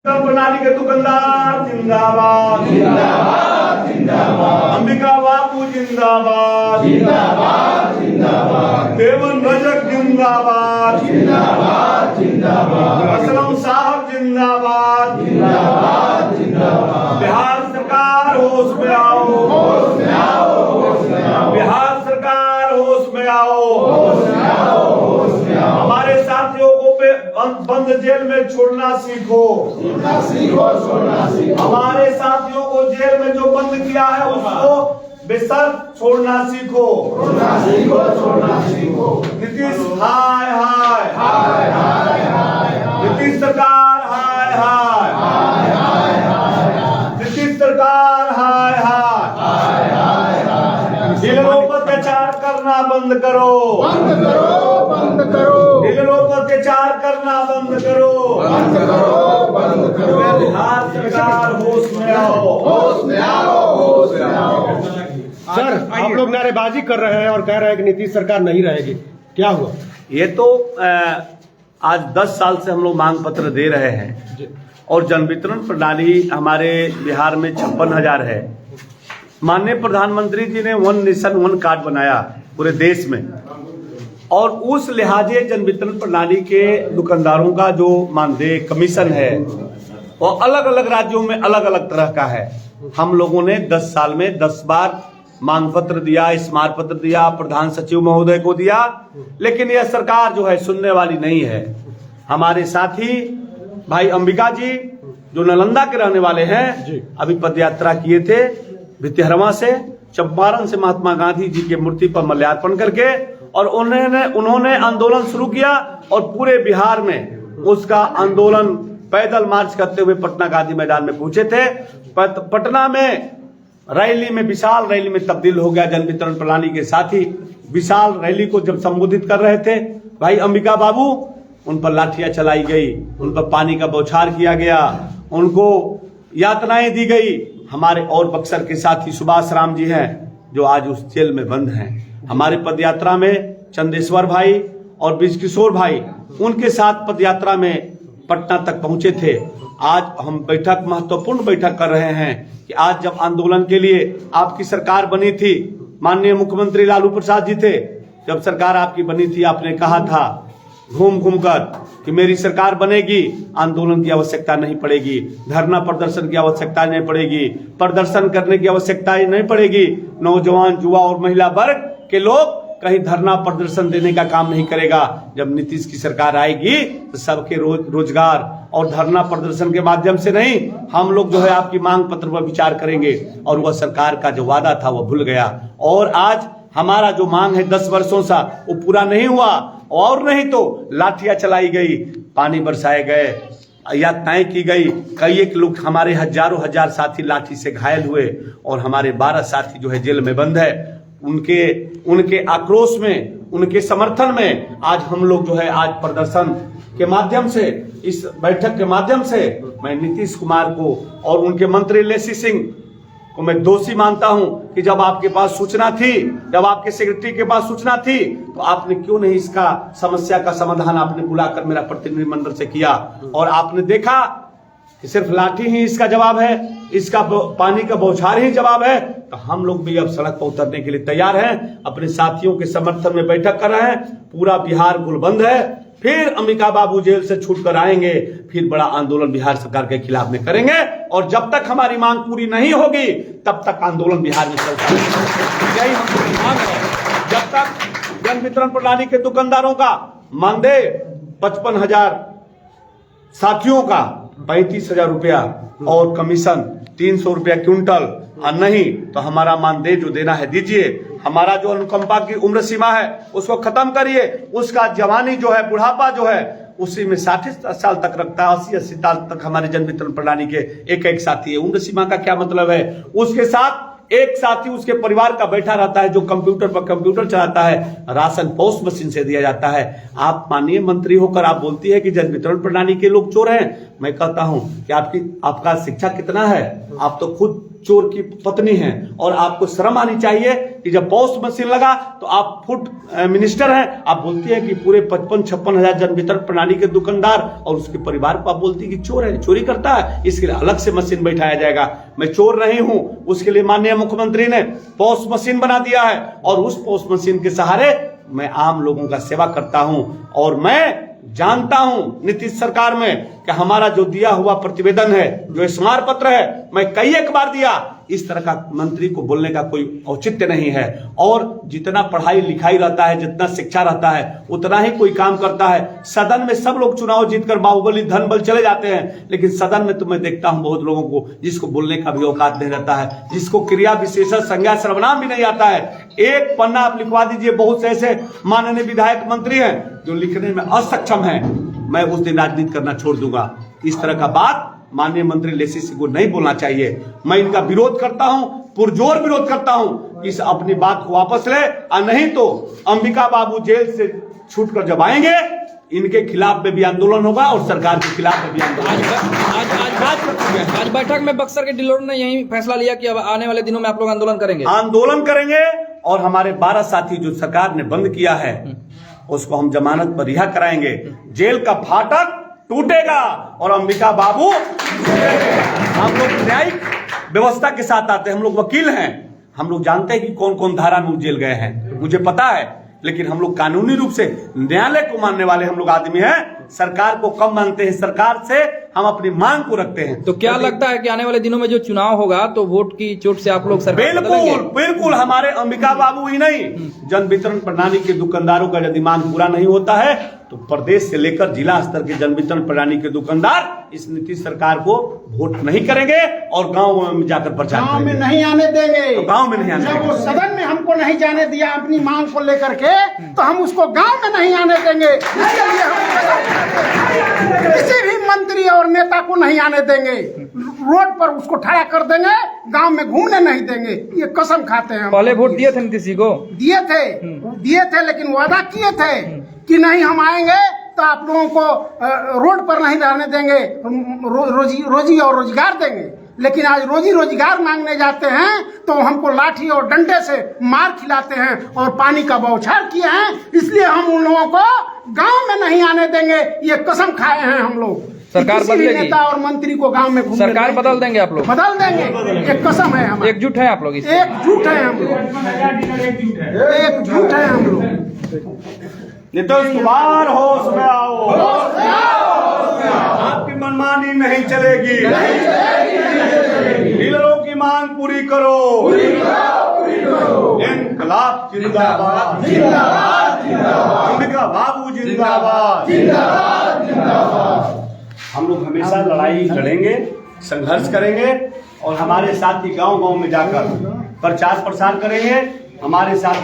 प्रणाली के दुकानदार जिंदाबाद जिंदाबाद जिंदाबाद अंबिका बापू जिंदाबाद जिंदाबाद जिंदाबाद देवन रजक जिंदाबाद जिंदाबाद जिंदाबाद असलम साहब जिंदाबाद जिंदाबाद जिंदाबाद बिहार सरकार होश में आओ, होश में आओ, होश में आओ, बिहार सरकार होश में आओ, होश में आओ, होश में आओ। हमारे साथियों को बंद जेल में छोड़ना सीखो, छोड़ना सीखो, छोड़ना सीखो। हमारे साथियों को जेल में जो बंद किया है उसको बेशर्त छोड़ना सीखो, छोड़ना सीखो, छोड़ना सीखो। नीतीश हाय हाय हाय हाय हाय नीतीश सरकार हाय हाय हाय हाय हाय नीतीश सरकार हाय हाय डीलरों पर अत्याचार करना बंद करो, बंद करो, बंद करो, डीलरों पर अत्याचार करना बंद करो, बंद करो, बंद करो। बिहार सरकार होश में आओ, होश में आओ, होश में आओ। सर, आप लोग नारेबाजी कर रहे हैं और कह रहे हैं कि नीतीश सरकार नहीं रहेगी, क्या हुआ? ये तो आज 10 साल से हम लोग मांग पत्र दे रहे हैं और जन वितरण प्रणाली हमारे बिहार में 56,000 है। माननीय प्रधानमंत्री जी ने वन नेशन वन कार्ड बनाया पूरे देश में और उस लिहाजे जन वितरण प्रणाली के दुकानदारों का जो मानदेय कमीशन है वो अलग अलग राज्यों में अलग अलग तरह का है। हम लोगों ने 10 साल में 10 बार मांग पत्र दिया, स्मारक पत्र दिया, प्रधान सचिव महोदय को दिया, लेकिन यह सरकार जो है सुनने वाली नहीं है। हमारे साथी भाई अंबिका जी जो नालंदा के रहने वाले हैं अभी पदयात्रा किए थे भितिहरवा से चंपारण से महात्मा गांधी जी के मूर्ति पर माल्यार्पण करके और उन्होंने आंदोलन शुरू किया और पूरे बिहार में उसका आंदोलन पैदल मार्च करते हुए पटना गांधी मैदान में पहुंचे थे। पटना में रैली में विशाल रैली में तब्दील हो गया। जन वितरण प्रणाली के साथी विशाल रैली को जब संबोधित कर रहे थे भाई अंबिका बाबू, उन पर लाठियां चलाई गई, उन पर पानी का बौछार किया गया, उनको यातनाएं दी गई। हमारे और बक्सर के साथी सुभाष राम जी हैं जो आज उस जेल में बंद हैं। हमारे पदयात्रा में चंदेश्वर भाई और ब्रिजकिशोर भाई उनके साथ पदयात्रा में पटना तक पहुंचे थे। आज हम बैठक महत्वपूर्ण बैठक कर रहे हैं कि आज जब आंदोलन के लिए आपकी सरकार बनी थी, माननीय मुख्यमंत्री लालू प्रसाद जी थे, जब सरकार आपकी बनी थी आपने कहा था घूम घूम कर कि मेरी सरकार बनेगी, आंदोलन की आवश्यकता नहीं पड़ेगी, धरना प्रदर्शन की आवश्यकता नहीं पड़ेगी, प्रदर्शन करने की आवश्यकता नहीं पड़ेगी, नौजवान युवा और महिला वर्ग के लोग कहीं धरना प्रदर्शन देने का काम नहीं करेगा। जब नीतीश की सरकार आएगी तो सबके रोजगार और धरना प्रदर्शन के माध्यम से नहीं, हम लोग जो है आपकी मांग पत्र पर विचार करेंगे। और वह सरकार का जो वादा था वह भूल गया और आज हमारा जो मांग है 10 वर्षों से वो पूरा नहीं हुआ और नहीं तो लाठियां चलाई गई, पानी बरसाए गए, यातनाएं की गई। कई एक लोग हमारे हजारों हजार साथी लाठी से घायल हुए और हमारे 12 साथी जो है जेल में बंद है। उनके आक्रोश में, उनके समर्थन में आज हम लोग जो है आज प्रदर्शन के माध्यम से, इस बैठक के माध्यम से मैं नीतीश कुमार को और उनके मंत्री लेसी सिंह को मैं दोषी मानता हूं कि जब आपके पास सूचना थी, जब आपके सेक्रेटरी के पास सूचना थी तो आपने क्यों नहीं इसका समस्या का समाधान आपने बुलाकर मेरा प्रतिनिधिमंडल से किया और आपने देखा कि सिर्फ लाठी ही इसका जवाब है, इसका पानी का बौछार ही जवाब है। तो हम लोग भी अब सड़क पर उतरने के लिए तैयार हैं, अपने साथियों के समर्थन में बैठक कर रहे हैं। पूरा बिहार गुलबंद है, फिर अंबिका बाबू जेल से छूट कर आएंगे, फिर बड़ा आंदोलन बिहार सरकार के खिलाफ में करेंगे और जब तक हमारी मांग पूरी नहीं होगी तब तक आंदोलन बिहार में चलता रहेगा। यही हमारी मांग है। जब तक जन वितरण प्रणाली के दुकानदारों का मानदेय 55,000, साथियों का 35,000 रुपया और कमीशन 300 रुपया क्विंटल और नहीं तो हमारा मानदेय जो देना है दीजिए। हमारा जो अनुकंपा की उम्र सीमा है उसको खत्म करिए। उसका जवानी जो है, बुढ़ापा जो है उसी में 60 साल तक रखता है, 80 साल तक हमारे जन वितरण प्रणाली के एक साथी है। उम्र सीमा का क्या मतलब है? उसके साथ एक साथी उसके परिवार का बैठा रहता है जो कंप्यूटर पर कंप्यूटर चलाता है, राशन पोस्ट मशीन से दिया जाता है। आप माननीय मंत्री होकर आप बोलती है कि जन वितरण प्रणाली के लोग चोर हैं। मैं कहता हूं कि आपका शिक्षा कितना है? आप तो खुद चोर की पत्नी हैं और आपको शर्म आनी चाहिए कि जब पॉस्ट मशीन लगा तो आप फूड मिनिस्टर हैं, आप बोलती है कि पूरे 55-56 हजार जन वितरण प्रणाली के दुकानदार और उसके परिवार को आप बोलती है कि चोर है, चोरी करता है, इसके लिए अलग से मशीन बैठाया जाएगा। मैं चोर नहीं हूं, उसके लिए माननीय मुख्यमंत्री ने पॉस्ट मशीन बना दिया है और उस पॉस्ट मशीन के सहारे मैं आम लोगों का सेवा करता हूं। और मैं जानता हूं नीतीश सरकार में कि हमारा जो दिया हुआ प्रतिवेदन है, जो स्मार पत्र है, मैं कई एक बार दिया। इस तरह का मंत्री को बोलने का कोई औचित्य नहीं है। और जितना पढ़ाई लिखाई रहता है, जितना शिक्षा रहता है, उतना ही कोई काम करता है। सदन में सब लोग चुनाव जीतकर बाहुबली धन बल चले जाते हैं, लेकिन सदन में तो मैं देखता हूं बहुत लोगों को जिसको बोलने का भी औकात नहीं रहता है, जिसको क्रिया विशेषण संज्ञा सर्वनाम भी नहीं आता है। एक पन्ना आप लिखवा दीजिए। बहुत से ऐसे माननीय विधायक मंत्री हैं जो लिखने में असक्षम है। मैं उस दिन राजनीति करना छोड़ दूंगा। इस तरह का बात माननीय मंत्री लेसी सिंह को नहीं बोलना चाहिए। मैं इनका विरोध करता हूं, पुरजोर विरोध करता हूं। इस अपनी बात को वापस ले, और नहीं तो अंबिका बाबू जेल से छूटकर जब आएंगे, इनके खिलाफ में भी आंदोलन होगा और सरकार के खिलाफ में भी आंदोलन होगा। आज बैठक में बक्सर के डिलोर ने यही फैसला लिया कि अब आने वाले दिनों में आप लोग आंदोलन करेंगे। आंदोलन करेंगे और हमारे 12 साथी जो सरकार ने बंद किया है उसको हम जमानत पर रिहा कराएंगे। जेल का फाटक टूटेगा और अंबिका बाबू हम लोग न्यायिक व्यवस्था के साथ आते हैं। हम लोग वकील हैं, हम लोग जानते हैं कि कौन कौन धारा में जेल गए हैं, मुझे पता है। लेकिन हम लोग कानूनी रूप से न्यायालय को मानने वाले हम लोग आदमी हैं। सरकार को कम मानते हैं, सरकार से हम अपनी मांग को रखते हैं। तो क्या लगता है कि आने वाले दिनों में जो चुनाव होगा तो वोट की चोट से आप लोग सरकार बिल्कुल बिल्कुल हमारे अंबिका बाबू ही नहीं, जन वितरण प्रणाली के दुकानदारों का यदि मांग पूरा नहीं होता है तो प्रदेश से लेकर जिला स्तर के जन वितरण प्रणाली के दुकानदार इस नीतीश सरकार को वोट नहीं करेंगे और गांव में जाकर प्रचार गांव में करेंगे। नहीं आने देंगे। तो गांव में नहीं आने जब देंगे। वो सदन में हमको नहीं जाने दिया अपनी मांग को लेकर के, तो हम उसको गांव में नहीं आने देंगे। इसके लिए हम किसी भी मंत्री और नेता को नहीं आने देंगे। रोड पर उसको खड़ा कर देंगे, गांव में घूमने नहीं देंगे। ये कसम खाते हैं। पहले वोट दिए थे नीतीश जी को? दिए थे, लेकिन वादा किए थे कि नहीं हम आएंगे तो आप लोगों को रोड पर नहीं रहने देंगे, रोजी और रोजगार देंगे। लेकिन आज रोजी रोजगार मांगने जाते हैं तो हमको लाठी और डंडे से मार खिलाते हैं और पानी का बौछार किए हैं। इसलिए हम उन लोगों को गांव में नहीं आने देंगे। ये कसम खाए हैं हम लोग। सरकार बदलेगी, नेता और मंत्री को गांव में घूमने सरकार बदल देंगे आप लोग? बदल देंगे, ये कसम है हमारी। एकजुट है आप लोग? एकजुट है हम लोग, एकजुट है हम लोग। नीतीश कुमार होश में आओ, आपकी मनमानी नहीं चलेगी। डीलरों की मांग पूरी करो। इनकलाब जिंदाबाद, अंबिका बाबू जिंदाबाद। हम लोग हमेशा लड़ाई लड़ेंगे, संघर्ष करेंगे और हमारे साथी गांव गांव में जाकर प्रचार प्रसार करेंगे। हमारे साथ